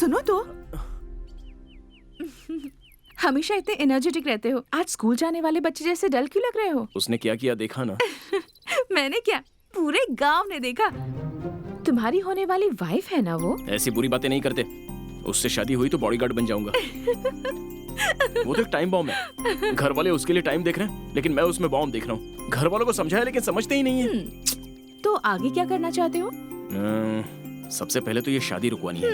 सुनो तो। हमेशा इतने एनर्जेटिक रहते हो, आज स्कूल जाने वाले बच्चे जैसे डल क्यों लग रहे हो? उसने क्या किया देखा ना? मैंने क्या, पूरे गांव ने देखा। तुम्हारी होने वाली वाइफ है ना वो? ऐसी बुरी बातें नहीं करते। उससे शादी हुई तो बॉडीगार्ड बन जाऊंगा। वो तो एक टाइम बॉम्ब है। घर वाले उसके लिए टाइम देख रहे हैं, लेकिन मैं उसमें बॉम्ब देख रहा हूँ। घर वालों को समझाया लेकिन समझते ही नहीं है। तो आगे क्या करना चाहते हो? सबसे पहले तो ये शादी रुकवानी है।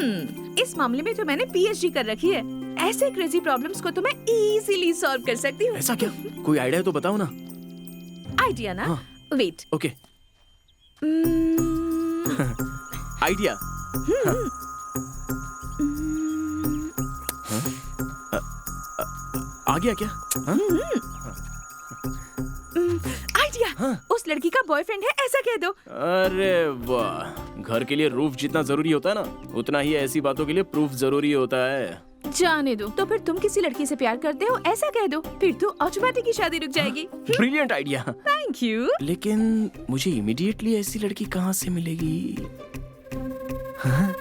इस मामले में तो मैंने पीएचडी कर रखी है। ऐसे क्रेजी प्रॉब्लम्स को तो मैं इजीली सॉल्व कर सकती हूँ। ऐसा क्या? कोई आइडिया तो बताओ ना। आइडिया ना? वेट। ओके। आइडिया। आ गया क्या? आइडिया। उस लड़की का बॉयफ्रेंड है ऐसा कह दो। अरे वाह, घर के लिए रूफ जितना जरूरी होता है ना, उतना ही ऐसी बातों के लिए प्रूफ जरूरी होता है। जाने दो। तो फिर तुम किसी लड़की से प्यार करते हो ऐसा कह दो, फिर तो ऑटोमेटिक ही शादी रुक जाएगी। Brilliant idea. Thank you. लेकिन मुझे इमीडिएटली ऐसी लड़की कहाँ से मिलेगी? हाँ?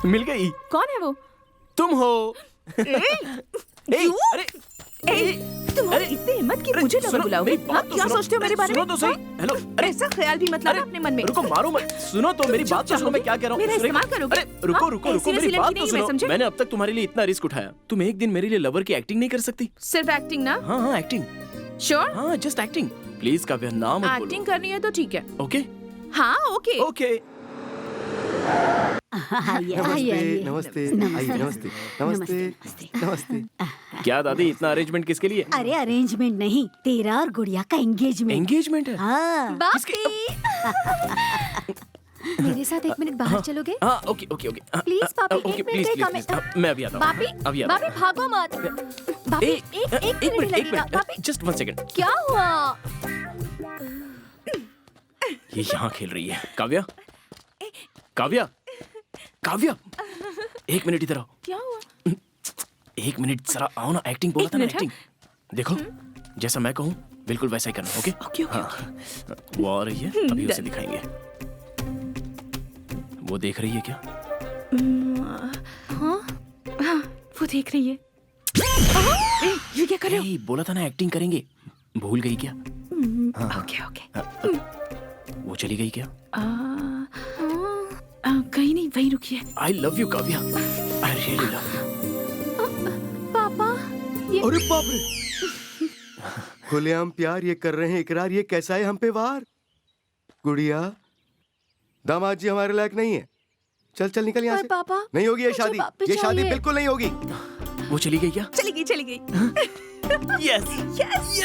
मिल गई। कौन है वो? तुम हो। तुम्हारी इतनी हिम्मत कि मुझे ना बुलाओगे? क्या सोचते हो मेरे बारे में? सुनो तो सही। हेलो, ऐसा ख्याल भी मत लाना अपने मन में। रुको, मारो मत। सुनो तो मेरी बात तो सुनो, मैं क्या कह रहा हूँ। मेरा इस्तेमाल करोगे? अरे रुको रुको रुको, मेरी बात तो सुनो। मैंने अब तक तुम्हारे लिए इतना रिस्क उठाया, तुम एक दिन मेरे लिए लवर की एक्टिंग नहीं कर सकती? सिर्फ एक्टिंग ना? हाँ हाँ एक्टिंग। श्योर? हाँ जस्ट एक्टिंग। प्लीज काव्या, नाम मत बोलो। एक्टिंग करनी है तो ठीक है। ओके? हाँ ओके। ओके। नमस्ते नमस्ते नमस्ते नमस्ते नमस्ते। क्या दादी, इतना अरेंजमेंट किसके लिए? अरे अरेंजमेंट नहीं, तेरा और गुड़िया का एंगेजमेंट। एंगेजमेंट है? हाँ। मेरे साथ 1 मिनट बाहर चलोगे? हाँ ओके ओके ओके। प्लीज पापी, ओके 1 प्लीज मिनट प्लीज का मैं अभी आता हूँ। अभी आता हूँ। बापी भागो मत। बापी एक मिनट लगेगा। Bapi just 1 second. क्या हुआ? ये यहाँ खेल रही है। काव्या, काव्या, काव्या, 1 मिनट इधर आओ। क्या हुआ? 1 मिनट जरा आओ ना। एक्टिंग बोला था ना, एक्टिंग। देखो जैसा मैं कहूँ बिल्कुल वैसा ही करना। Okay okay okay. हाँ, वो आ रही है, अभी उसे दिखाएंगे। वो देख रही है क्या? हाँ हाँ वो देख रही है। ये क्या कर रहे हो? बोला था ना एक्टिंग करेंगे, भूल गई क्या? Okay okay. वो चली गई क्या? कहीं नहीं, वहीं रुकी है। I love you Kavya, I really love you. पापा अरे बाप रे, खुलेआम प्यार ये कर रहे हैं इकरार, ये कैसा है हम पे वार? गुड़िया, दामाद जी हमारे लायक नहीं है। चल चल निकल यहाँ से। पापा नहीं होगी ये शादी, ये शादी बिल्कुल नहीं होगी। वो चली गई क्या? चली गई चली गई। Yes yes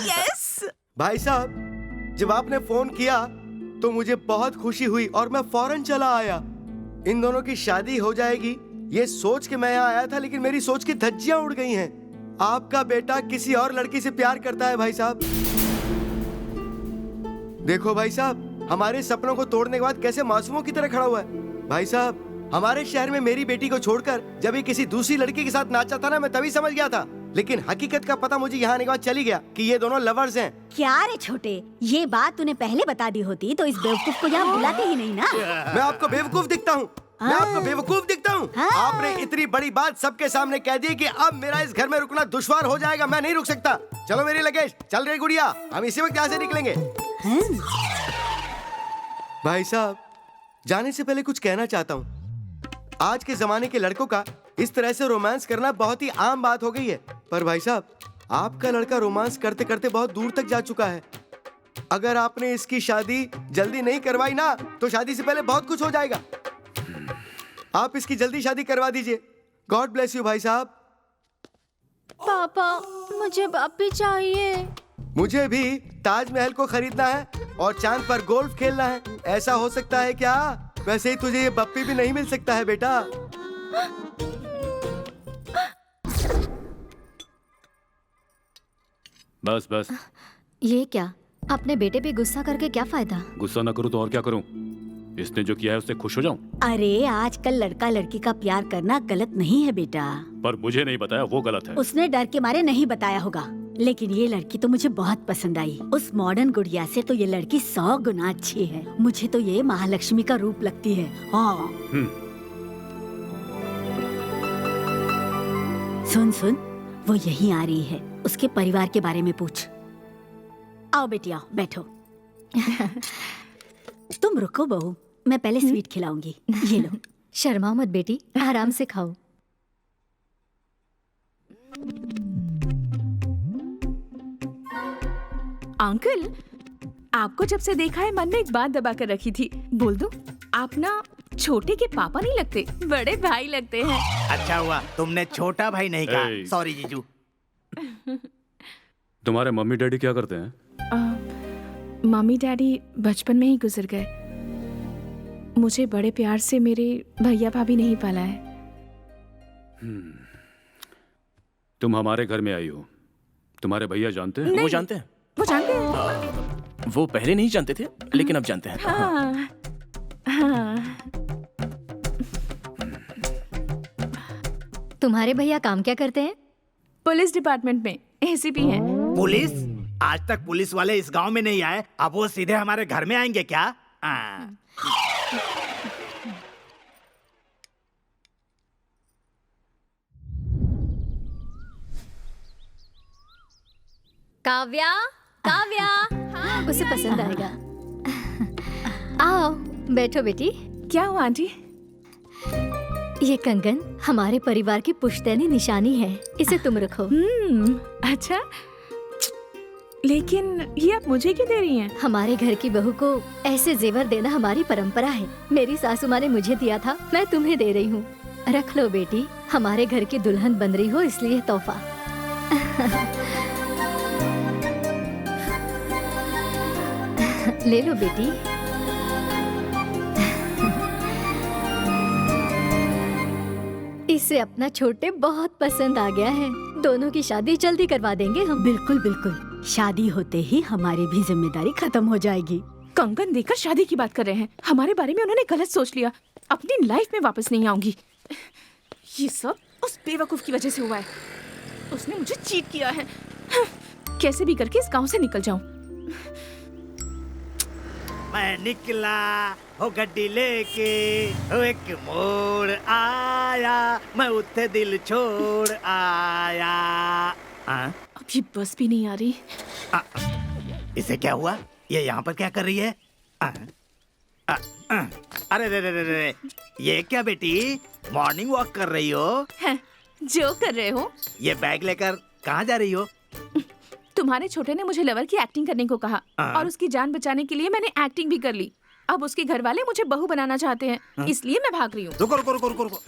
yes. भाई साहब, जब आपने फोन किया तो मुझे बहुत खुशी हुई और मैं फौरन चला आया। इन दोनों की शादी हो जाएगी ये सोच के मैं यहाँ आया था, लेकिन मेरी सोच की धज्जियां उड़ गई हैं। आपका बेटा किसी और लड़की से प्यार करता है भाई साहब। देखो भाई साहब, हमारे सपनों को तोड़ने के बाद कैसे मासूमों की तरह खड़ा हुआ है। भाई साहब, हमारे शहर में मेरी बेटी को छोड़कर जब ये किसी दूसरी लड़की के साथ नाचा था ना, मैं तभी समझ गया था। लेकिन हकीकत का पता मुझे यहाँ आने के बाद चली गया कि ये दोनों लवर्स हैं। क्या रे छोटे, ये बात तूने पहले बता दी होती तो इस बेवकूफ को यहाँ बुलाते ही नहीं ना। मैं आपको बेवकूफ दिखता हूँ? मैं आपको बेवकूफ दिखता हूँ? आपने इतनी बड़ी बात सबके सामने कह दी कि अब मेरा इस घर में रुकना दुश्वार हो जाएगा। मैं नहीं रुक सकता। चलो मेरी लगेज, चल रही गुड़िया, हम इसी वक्त यहाँ से निकलेंगे। भाई साहब, जाने से पहले कुछ कहना चाहता हूँ। आज के जमाने के लड़कों का इस तरह से रोमांस करना बहुत ही आम बात हो गई है। पर भाई साहब, आपका लड़का रोमांस करते करते बहुत दूर तक जा चुका है। अगर आपने इसकी शादी जल्दी नहीं करवाई ना, तो शादी से पहले बहुत कुछ हो जाएगा। आप इसकी जल्दी शादी करवा दीजिए। गॉड ब्लेस यू भाई साहब। पापा मुझे बापी चाहिए। मुझे भी ताजमहल को खरीदना है और चांद पर गोल्फ खेलना है। ऐसा हो सकता है क्या? वैसे ही तुझे ये बप्पी भी नहीं मिल सकता है बेटा। बस बस। ये क्या, अपने बेटे पे गुस्सा करके क्या फायदा? गुस्सा न करूं तो और क्या करूं? इसने जो किया है उससे खुश हो जाऊं? अरे आजकल लड़का लड़की का प्यार करना गलत नहीं है बेटा। पर मुझे नहीं बताया वो गलत है। उसने डर के मारे नहीं बताया होगा, लेकिन ये लड़की तो मुझे बहुत पसंद आई। उस मॉडर्न गुड़िया से तो ये लड़की 100 गुना अच्छी है। मुझे तो ये महालक्ष्मी का रूप लगती है। हाँ। सुन सुन, वो यहीं आ रही है। उसके परिवार के बारे में पूछ। आओ बेटी आओ, बैठो। तुम रुको बहू, मैं पहले स्वीट खिलाऊंगी। ये लो। शर्माओ मत बेटी, आराम से खाओ। अंकल, आपको जब से देखा है मन में एक बात दबा कर रखी थी, बोल दूं? आप ना छोटे के पापा नहीं लगते, बड़े भाई लगते हैं। अच्छा हुआ तुमने छोटा भाई नहीं कहा। Hey. सॉरी जीजू। तुम्हारे मम्मी डैडी क्या करते हैं? मम्मी डैडी बचपन में ही गुजर गए। मुझे बड़े प्यार से मेरे भैया भाभी नहीं पाला है। तुम हमारे घर में आई हो, तुम्हारे भैया जानते हैं? वो जानते हैं। वो जानते हैं? वो पहले नहीं जानते थे, लेकिन अब जानते हैं। हाँ, हाँ। तुम्हारे भैया काम क्या करते हैं? पुलिस डिपार्टमेंट में एसीपी हैं। पुलिस? आज तक पुलिस वाले इस गांव में नहीं आए, अब वो सीधे हमारे घर में आएंगे क्या? काव्या, काव्या, उसे पसंद आएगा। आओ बैठो बेटी। क्या हुआ आंटी? ये कंगन हमारे परिवार की पुश्तैनी निशानी है, इसे तुम रखो। अच्छा, लेकिन ये आप मुझे क्यों दे रही हैं? हमारे घर की बहू को ऐसे जेवर देना हमारी परंपरा है। मेरी सासू माँ ने मुझे दिया था, मैं तुम्हें दे रही हूँ। रख लो बेटी, हमारे घर की दुल्हन बन रही हो इसलिए तोहफा। ले लो बेटी। इसे अपना छोटे बहुत पसंद आ गया है। दोनों की शादी जल्दी करवा देंगे हम। बिल्कुल बिल्कुल, शादी होते ही हमारी भी जिम्मेदारी खत्म हो जाएगी। कंगन देकर शादी की बात कर रहे हैं। हमारे बारे में उन्होंने गलत सोच लिया। अपनी लाइफ में वापस नहीं आऊंगी। ये सब उस बेवकूफ की वजह से हुआ है। उसने मुझे चीट किया है। कैसे भी करके इस गांव से निकल जाऊं। मैं निकला हो गड्डी लेके, हो एक मोड़ आया, मैं उत्ते दिल छोड़ आया। अब ये बस भी नहीं आ रही। इसे क्या हुआ? ये यहाँ पर क्या कर रही है? अरे रे रे रे रे, ये क्या बेटी, मॉर्निंग वॉक कर रही हो? जो कर रहे हो। ये बैग लेकर कहाँ जा रही हो? तुम्हारे छोटे ने मुझे लवर की एक्टिंग करने को कहा और उसकी जान बचाने के लिए मैंने एक्टिंग भी कर ली। अब उसके घर वाले मुझे बहू बनाना चाहते हैं, इसलिए मैं भाग रही हूँ। रुको रुको रुको रुको रुको।